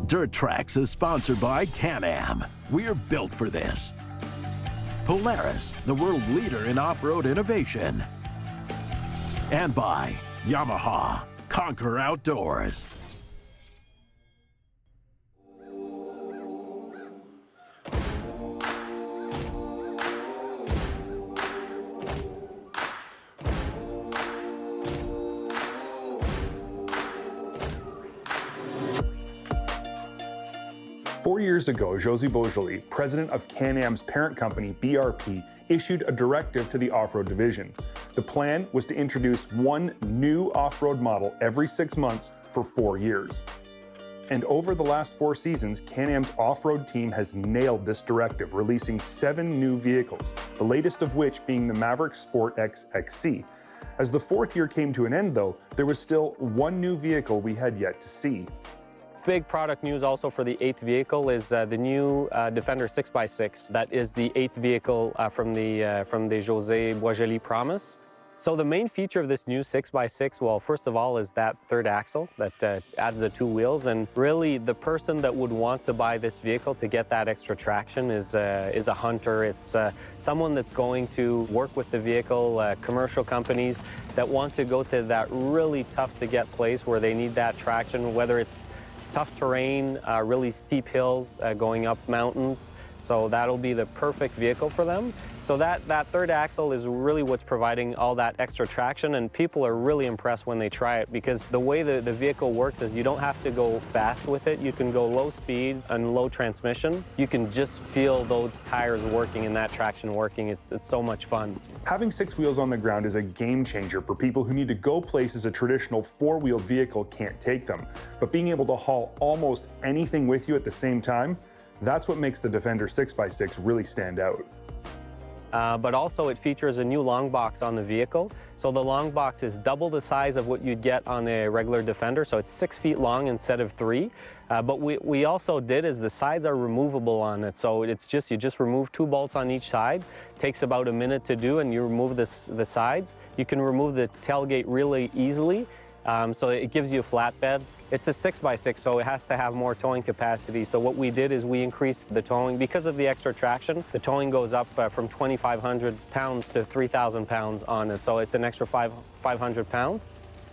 Dirt Trax is sponsored by Can-Am. We're built for this. Polaris, the world leader in off-road innovation. And by Yamaha, conquer outdoors. Four years ago, José Boisjoli, president of Can-Am's parent company, BRP, issued a directive to the off-road division. The plan was to introduce one new off-road model every 6 months for 4 years. And over the last 4 seasons, Can-Am's off-road team has nailed this directive, releasing 7 new vehicles, the latest of which being the Maverick Sport X XC. As the 4th year came to an end, though, there was still one new vehicle we had yet to see. Big product news also for the 8th vehicle is the new Defender 6x6. That is the 8th vehicle from the José Boisjoli promise. So the main feature of this new 6x6, well, first of all, is that third axle that adds the 2 wheels. And really, the person that would want to buy this vehicle to get that extra traction is a hunter. It's someone that's going to work with the vehicle, commercial companies that want to go to that really tough-to-get place where they need that traction, whether it's tough terrain, really steep hills, going up mountains. So that'll be the perfect vehicle for them. So that third axle is really what's providing all that extra traction, and people are really impressed when they try it because the way the vehicle works is you don't have to go fast with it. You can go low speed and low transmission. You can just feel those tires working and that traction working. It's so much fun. Having 6 wheels on the ground is a game changer for people who need to go places a traditional 4-wheel vehicle can't take them. But being able to haul almost anything with you at the same time, that's what makes the Defender 6x6 really stand out. But also it features a new long box on the vehicle. So the long box is double the size of what you'd get on a regular Defender, so it's 6 feet long instead of 3. But we also did is the sides are removable on it, so you just remove 2 bolts on each side. Takes about a minute to do, and you remove the sides. You can remove the tailgate really easily, so it gives you a flatbed. It's a 6x6, so it has to have more towing capacity. So what we did is we increased the towing. Because of the extra traction, the towing goes up from 2,500 pounds to 3,000 pounds on it. So it's an extra 500 pounds.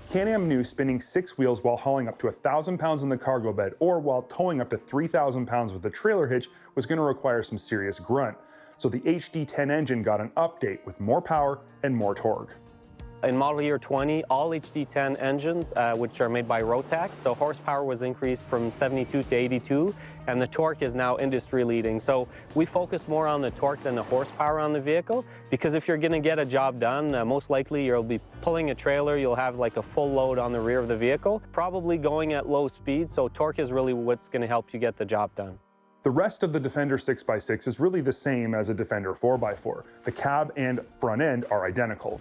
Can-Am knew spinning 6 wheels while hauling up to 1,000 pounds in the cargo bed or while towing up to 3,000 pounds with the trailer hitch was going to require some serious grunt. So the HD10 engine got an update with more power and more torque. In model year 20, all HD10 engines, which are made by Rotax, the horsepower was increased from 72 to 82, and the torque is now industry leading. So we focus more on the torque than the horsepower on the vehicle, because if you're gonna get a job done, most likely you'll be pulling a trailer, you'll have like a full load on the rear of the vehicle, probably going at low speed, so torque is really what's gonna help you get the job done. The rest of the Defender 6x6 is really the same as a Defender 4x4. The cab and front end are identical.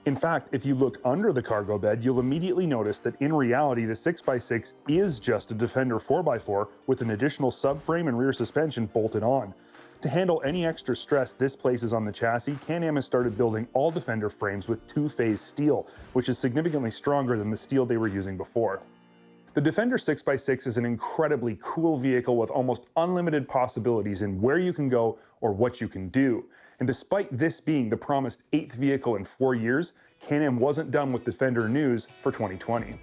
In fact, if you look under the cargo bed, you'll immediately notice that in reality, the 6x6 is just a Defender 4x4 with an additional subframe and rear suspension bolted on. To handle any extra stress this places on the chassis, Can-Am has started building all Defender frames with 2-phase steel, which is significantly stronger than the steel they were using before. The Defender 6x6 is an incredibly cool vehicle with almost unlimited possibilities in where you can go or what you can do. And despite this being the promised 8th vehicle in 4 years, Can-Am wasn't done with Defender news for 2020.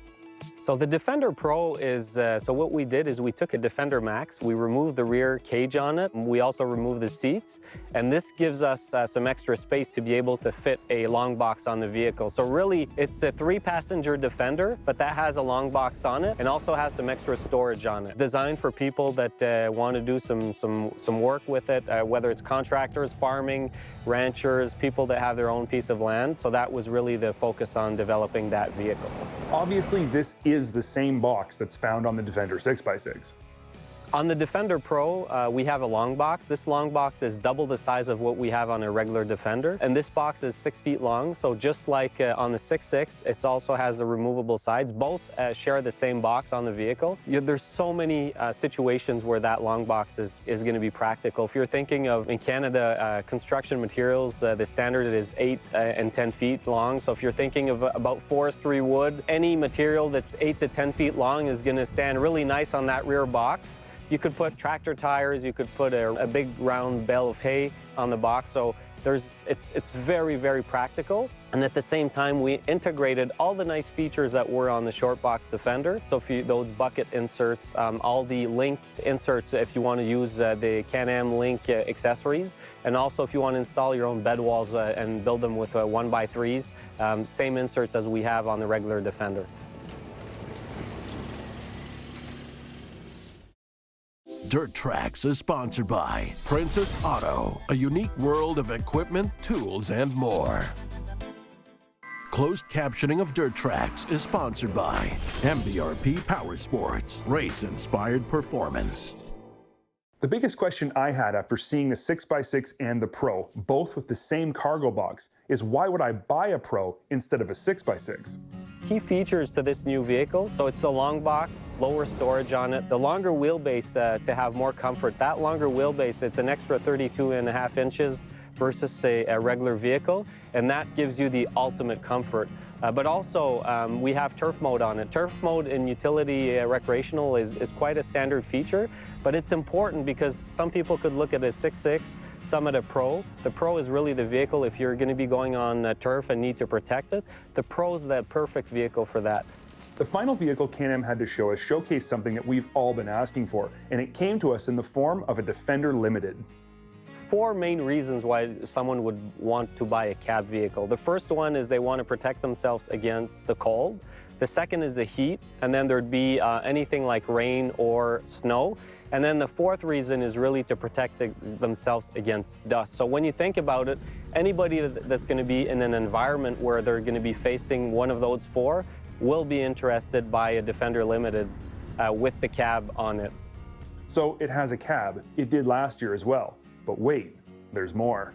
So the Defender Pro is, so what we did is we took a Defender Max, we removed the rear cage on it, and we also removed the seats, and this gives us some extra space to be able to fit a long box on the vehicle. So really, it's a 3-passenger Defender, but that has a long box on it, and also has some extra storage on it. Designed for people that want to do some work with it, whether it's contractors, farming, ranchers, people that have their own piece of land. So that was really the focus on developing that vehicle. Obviously, this is the same box that's found on the Defender 6x6. On the Defender Pro, we have a long box. This long box is double the size of what we have on a regular Defender. And this box is 6 feet long. So just like on the 6.6, it also has the removable sides. Both share the same box on the vehicle. There's so many situations where that long box is going to be practical. If you're thinking of, in Canada, construction materials, the standard is 8 and 10 feet long. So if you're thinking of about forestry wood, any material that's 8 to 10 feet long is going to stand really nice on that rear box. You could put tractor tires, you could put a big round bale of hay on the box. So it's very, very practical. And at the same time, we integrated all the nice features that were on the short box Defender. So those bucket inserts, all the link inserts if you want to use the Can-Am link accessories. And also if you want to install your own bed walls and build them with 1x3s, same inserts as we have on the regular Defender. Dirt Trax is sponsored by Princess Auto, a unique world of equipment, tools, and more. Closed captioning of Dirt Trax is sponsored by MBRP Power Sports, race-inspired performance. The biggest question I had after seeing the 6x6 and the Pro, both with the same cargo box, is why would I buy a Pro instead of a 6x6? Key features to this new vehicle, so it's the long box, lower storage on it, the longer wheelbase to have more comfort. That longer wheelbase, it's an extra 32.5 inches versus a regular vehicle, and that gives you the ultimate comfort. But also, we have turf mode on it. Turf mode in utility recreational is quite a standard feature, but it's important because some people could look at a 6.6, some at a Pro. The Pro is really the vehicle if you're going to be going on turf and need to protect it. The Pro is the perfect vehicle for that. The final vehicle Can-Am had to show us showcased something that we've all been asking for, and it came to us in the form of a Defender Limited. 4 main reasons why someone would want to buy a cab vehicle. The first one is they want to protect themselves against the cold. The second is the heat, and then there'd be anything like rain or snow. And then the fourth reason is really to protect themselves against dust. So when you think about it, anybody that's going to be in an environment where they're going to be facing one of those 4 will be interested by a Defender Limited with the cab on it. So it has a cab. It did last year as well. But wait, there's more.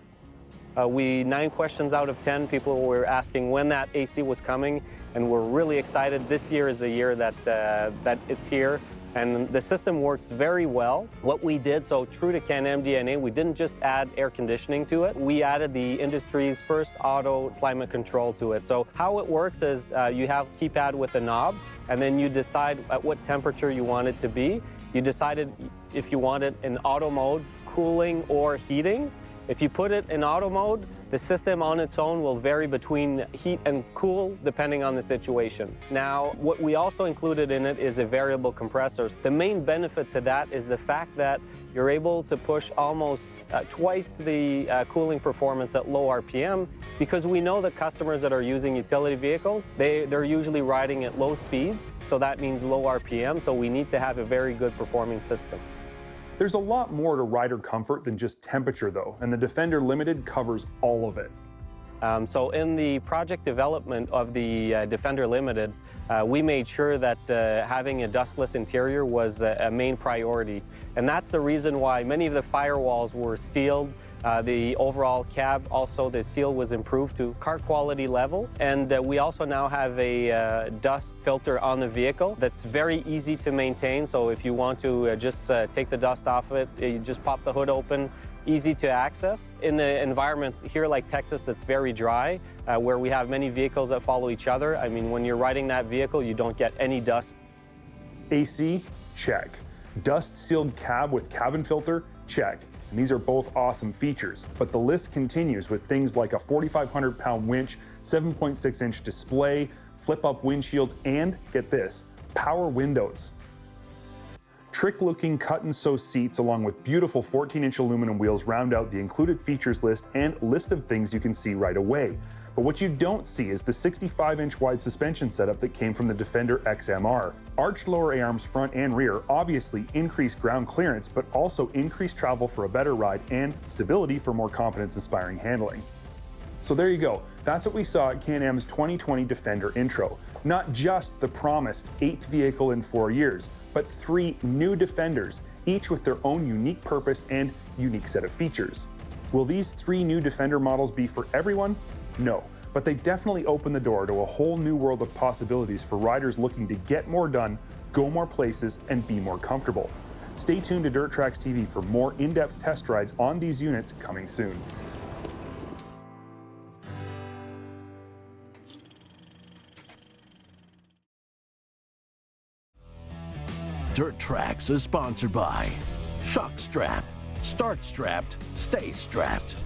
9 questions out of 10 people were asking when that AC was coming, and we're really excited. This year is the year that it's here, and the system works very well. What we did, so true to Can-Am DNA, we didn't just add air conditioning to it. We added the industry's first auto climate control to it. So how it works is you have a keypad with a knob, and then you decide at what temperature you want it to be. You decided if you want it in auto mode, cooling or heating. If you put it in auto mode, the system on its own will vary between heat and cool depending on the situation. Now, what we also included in it is a variable compressor. The main benefit to that is the fact that you're able to push almost twice the cooling performance at low RPM, because we know that customers that are using utility vehicles, they're usually riding at low speeds, so that means low RPM, so we need to have a very good performing system. There's a lot more to rider comfort than just temperature though, and the Defender Limited covers all of it. So in the project development of the Defender Limited, we made sure that having a dustless interior was a main priority. And that's the reason why many of the firewalls were sealed. The overall cab, also the seal was improved to car quality level. And we also now have a dust filter on the vehicle that's very easy to maintain. So if you want to just take the dust off of it, you just pop the hood open, easy to access. In an environment here like Texas that's very dry, where we have many vehicles that follow each other, I mean, when you're riding that vehicle, you don't get any dust. AC, check. Dust sealed cab with cabin filter, check. And these are both awesome features, but the list continues with things like a 4,500-pound winch, 7.6-inch display, flip-up windshield, and, get this, power windows. Trick-looking cut-and-sew seats along with beautiful 14-inch aluminum wheels round out the included features list and list of things you can see right away. But what you don't see is the 65-inch wide suspension setup that came from the Defender XMR. Arched lower A-arms front and rear obviously increase ground clearance, but also increase travel for a better ride and stability for more confidence-inspiring handling. So there you go. That's what we saw at Can-Am's 2020 Defender intro. Not just the promised 8th vehicle in 4 years, but 3 new Defenders, each with their own unique purpose and unique set of features. Will these 3 new Defender models be for everyone? No, but they definitely open the door to a whole new world of possibilities for riders looking to get more done, go more places, and be more comfortable. Stay tuned to Dirt Trax TV for more in-depth test rides on these units coming soon. Dirt Trax is sponsored by Shock Strap. Start strapped, stay strapped.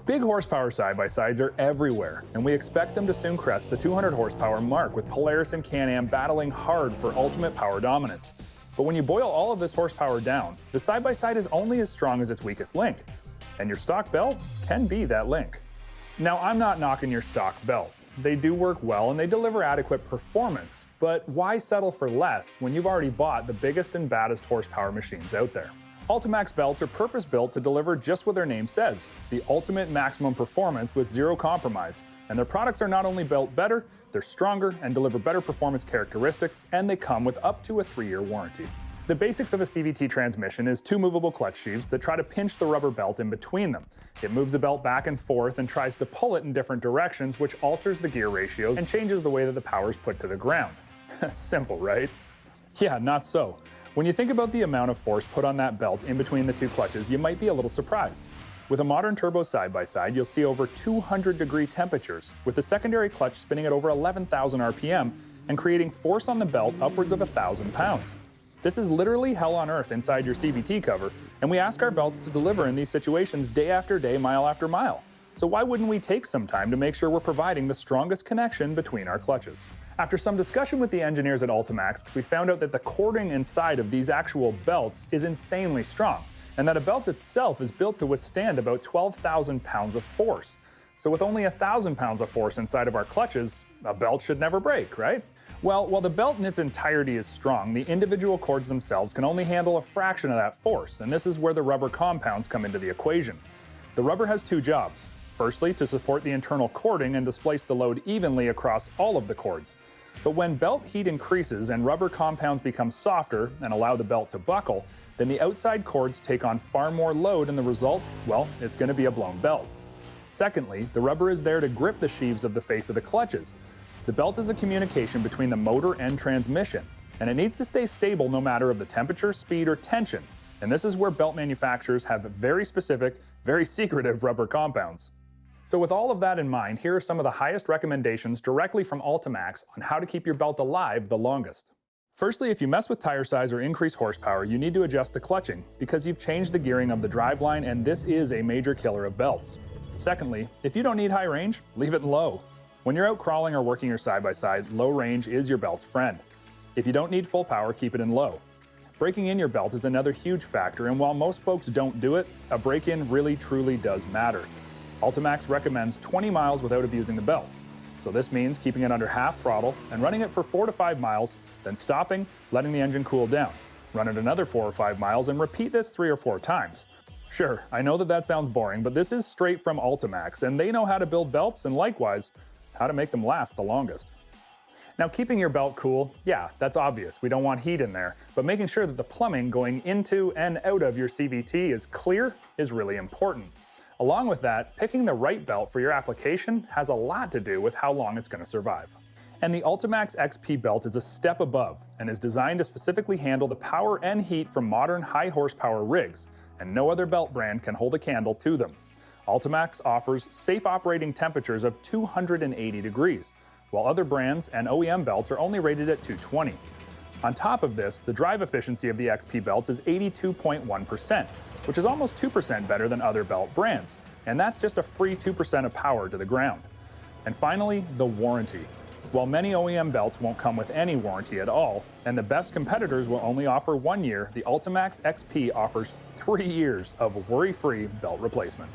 Big horsepower side-by-sides are everywhere, and we expect them to soon crest the 200 horsepower mark, with Polaris and Can-Am battling hard for ultimate power dominance. But when you boil all of this horsepower down, the side-by-side is only as strong as its weakest link, and your stock belt can be that link. Now, I'm not knocking your stock belt. They do work well and they deliver adequate performance, but why settle for less when you've already bought the biggest and baddest horsepower machines out there? Ultimax belts are purpose-built to deliver just what their name says, the ultimate maximum performance with zero compromise. And their products are not only built better, they're stronger and deliver better performance characteristics, and they come with up to a 3-year warranty. The basics of a CVT transmission is 2 movable clutch sheaves that try to pinch the rubber belt in between them. It moves the belt back and forth and tries to pull it in different directions, which alters the gear ratios and changes the way that the power is put to the ground. Simple, right? Yeah, not so. When you think about the amount of force put on that belt in between the 2 clutches, you might be a little surprised. With a modern turbo side-by-side, you'll see over 200-degree temperatures, with the secondary clutch spinning at over 11,000 RPM and creating force on the belt upwards of 1,000 pounds. This is literally hell on earth inside your CVT cover, and we ask our belts to deliver in these situations day after day, mile after mile. So why wouldn't we take some time to make sure we're providing the strongest connection between our clutches? After some discussion with the engineers at Ultimax, we found out that the cording inside of these actual belts is insanely strong, and that a belt itself is built to withstand about 12,000 pounds of force. So with only 1,000 pounds of force inside of our clutches, a belt should never break, right? Well, while the belt in its entirety is strong, the individual cords themselves can only handle a fraction of that force, and this is where the rubber compounds come into the equation. The rubber has 2 jobs. Firstly, to support the internal cording and displace the load evenly across all of the cords. But when belt heat increases and rubber compounds become softer and allow the belt to buckle, then the outside cords take on far more load, and the result, well, it's going to be a blown belt. Secondly, the rubber is there to grip the sheaves of the face of the clutches. The belt is a communication between the motor and transmission, and it needs to stay stable no matter of the temperature, speed, or tension. And this is where belt manufacturers have very specific, very secretive rubber compounds. So with all of that in mind, here are some of the highest recommendations directly from Ultimax on how to keep your belt alive the longest. Firstly, if you mess with tire size or increase horsepower, you need to adjust the clutching because you've changed the gearing of the driveline, and this is a major killer of belts. Secondly, if you don't need high range, leave it in low. When you're out crawling or working your side-by-side, low range is your belt's friend. If you don't need full power, keep it in low. Breaking in your belt is another huge factor, and while most folks don't do it, a break-in really truly does matter. Ultimax recommends 20 miles without abusing the belt. So this means keeping it under half throttle and running it for 4 to 5 miles, then stopping, letting the engine cool down. Run it another 4 or 5 miles and repeat this 3 or 4 times. Sure, I know that sounds boring, but this is straight from Ultimax, and they know how to build belts and likewise, how to make them last the longest. Now, keeping your belt cool, yeah, that's obvious. We don't want heat in there, but making sure that the plumbing going into and out of your CVT is clear is really important. Along with that, picking the right belt for your application has a lot to do with how long it's going to survive. And the Ultimax XP belt is a step above and is designed to specifically handle the power and heat from modern high horsepower rigs, and no other belt brand can hold a candle to them. Ultimax offers safe operating temperatures of 280 degrees, while other brands and OEM belts are only rated at 220. On top of this, the drive efficiency of the XP belts is 82.1%, which is almost 2% better than other belt brands, and that's just a free 2% of power to the ground. And finally, the warranty. While many OEM belts won't come with any warranty at all, and the best competitors will only offer 1 year, the Ultimax XP offers 3 years of worry-free belt replacement.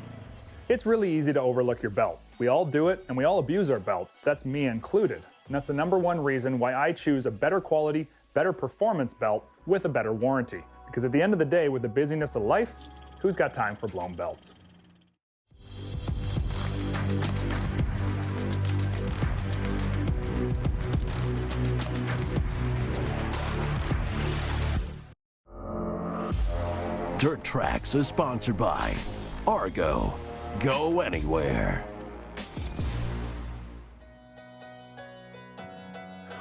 It's really easy to overlook your belt. We all do it, and we all abuse our belts. That's me included. And that's the #1 reason why I choose a better quality, better performance belt with a better warranty. Because at the end of the day, with the busyness of life, who's got time for blown belts? Dirt Trax is sponsored by Argo. Go anywhere.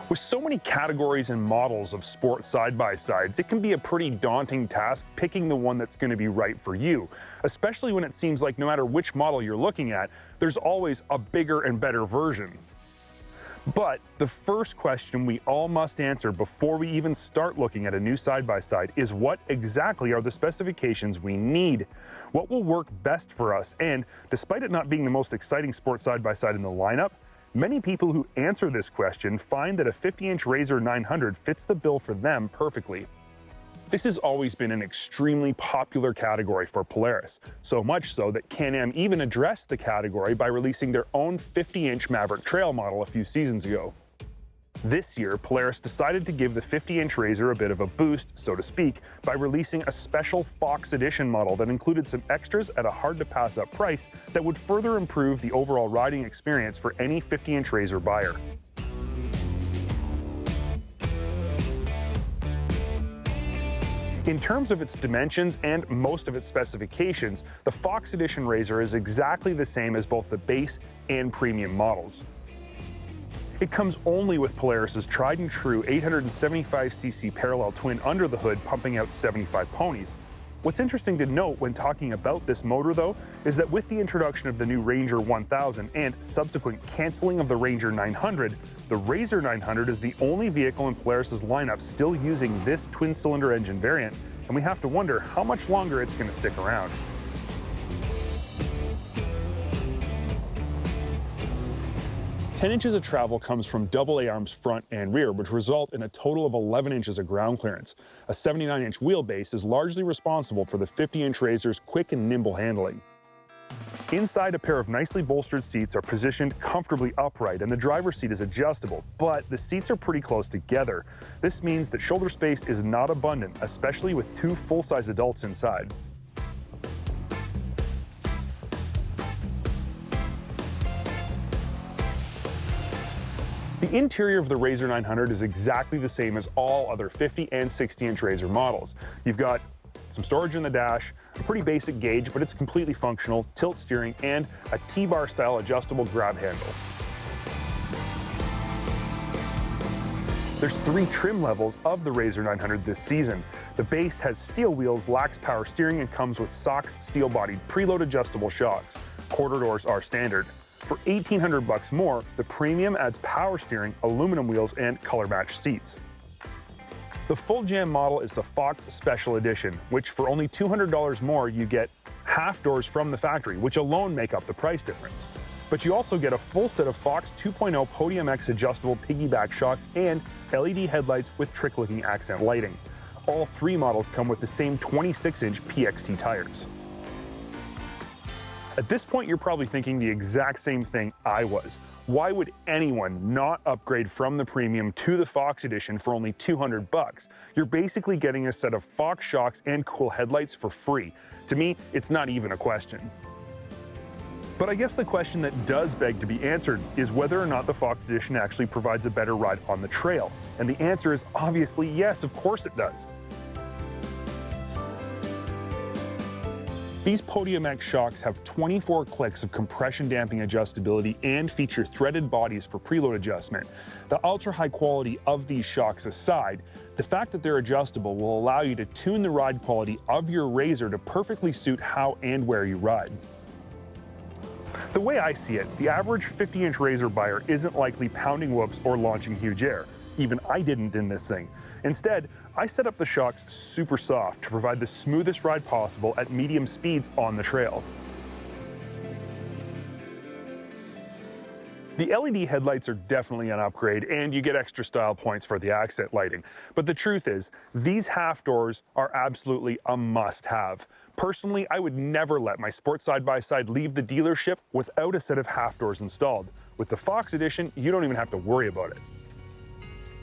With so many categories and models of sport side-by-sides, it can be a pretty daunting task picking the one that's going to be right for you, especially when it seems like no matter which model you're looking at, there's always a bigger and better version. But the first question we all must answer before we even start looking at a new side-by-side is what exactly are the specifications we need? What will work best for us? And despite it not being the most exciting sport side-by-side in the lineup, many people who answer this question find that a 50-inch Razor 900 fits the bill for them perfectly. This has always been an extremely popular category for Polaris, so much so that Can-Am even addressed the category by releasing their own 50-inch Maverick Trail model a few seasons ago. This year, Polaris decided to give the 50-inch Razor a bit of a boost, so to speak, by releasing a special Fox Edition model that included some extras at a hard-to-pass-up price that would further improve the overall riding experience for any 50-inch Razor buyer. In terms of its dimensions and most of its specifications, the Fox Edition Razor is exactly the same as both the base and premium models. It comes only with Polaris's tried and true 875cc parallel twin under the hood pumping out 75 ponies. What's interesting to note when talking about this motor though, is that with the introduction of the new Ranger 1000 and subsequent cancelling of the Ranger 900, the Razor 900 is the only vehicle in Polaris's lineup still using this twin-cylinder engine variant, and we have to wonder how much longer it's going to stick around. 10 inches of travel comes from AA arms front and rear, which result in a total of 11 inches of ground clearance. A 79-inch wheelbase is largely responsible for the 50-inch Razor's quick and nimble handling. Inside, a pair of nicely bolstered seats are positioned comfortably upright, and the driver's seat is adjustable, but the seats are pretty close together. This means that shoulder space is not abundant, especially with two full-size adults inside. The interior of the Razor 900 is exactly the same as all other 50 and 60-inch Razor models. You've got some storage in the dash, a pretty basic gauge, but it's completely functional, tilt steering, and a T-bar style adjustable grab handle. There's 3 trim levels of the Razor 900 this season. The base has steel wheels, lacks power steering, and comes with SOX steel-bodied preload adjustable shocks. Quarter doors are standard. For $1,800 more, the Premium adds power steering, aluminum wheels, and color-matched seats. The full jam model is the Fox Special Edition, which for only $200 more you get half doors from the factory, which alone make up the price difference. But you also get a full set of Fox 2.0 Podium X adjustable piggyback shocks and LED headlights with trick-looking accent lighting. All 3 models come with the same 26-inch PXT tires. At this point, you're probably thinking the exact same thing I was. Why would anyone not upgrade from the Premium to the Fox Edition for only $200? You're basically getting a set of Fox shocks and cool headlights for free. To me, it's not even a question. But I guess the question that does beg to be answered is whether or not the Fox Edition actually provides a better ride on the trail. And the answer is obviously yes, of course it does. These Podium X shocks have 24 clicks of compression damping adjustability and feature threaded bodies for preload adjustment. The ultra high quality of these shocks aside, the fact that they're adjustable will allow you to tune the ride quality of your Razor to perfectly suit how and where you ride. The way I see it, the average 50-inch Razor buyer isn't likely pounding whoops or launching huge air. Even I didn't in this thing. Instead, I set up the shocks super soft to provide the smoothest ride possible at medium speeds on the trail. The LED headlights are definitely an upgrade, and you get extra style points for the accent lighting. But the truth is, these half doors are absolutely a must-have. Personally, I would never let my sports side-by-side leave the dealership without a set of half doors installed. With the Fox Edition, you don't even have to worry about it.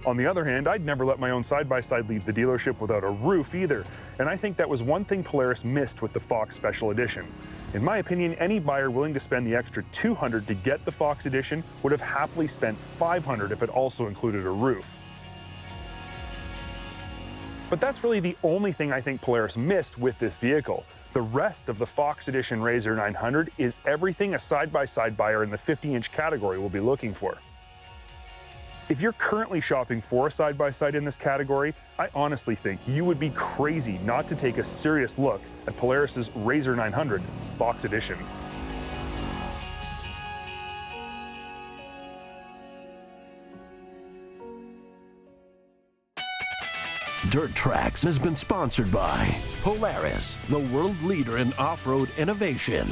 On the other hand, I'd never let my own side-by-side leave the dealership without a roof either, and I think that was one thing Polaris missed with the Fox Special Edition. In my opinion, any buyer willing to spend the extra $200 to get the Fox Edition would have happily spent $500 if it also included a roof. But that's really the only thing I think Polaris missed with this vehicle. The rest of the Fox Edition Razor 900 is everything a side-by-side buyer in the 50-inch category will be looking for. If you're currently shopping for a side-by-side in this category, I honestly think you would be crazy not to take a serious look at Polaris's Razor 900 Fox Edition. Dirt Trax has been sponsored by Polaris, the world leader in off-road innovation.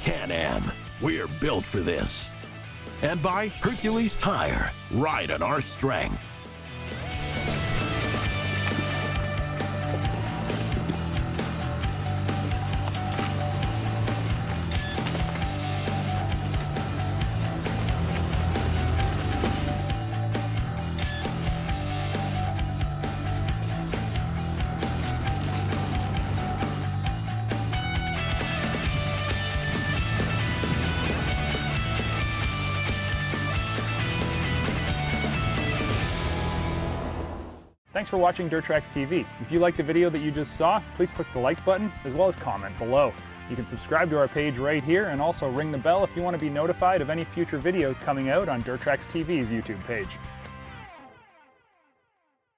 Can-Am, we're built for this. And by Hercules Tire, ride on our strength. Thanks for watching Dirt Trax TV. If you liked the video that you just saw, please click the like button as well as comment below. You can subscribe to our page right here and also ring the bell if you want to be notified of any future videos coming out on Dirt Trax TV's YouTube page.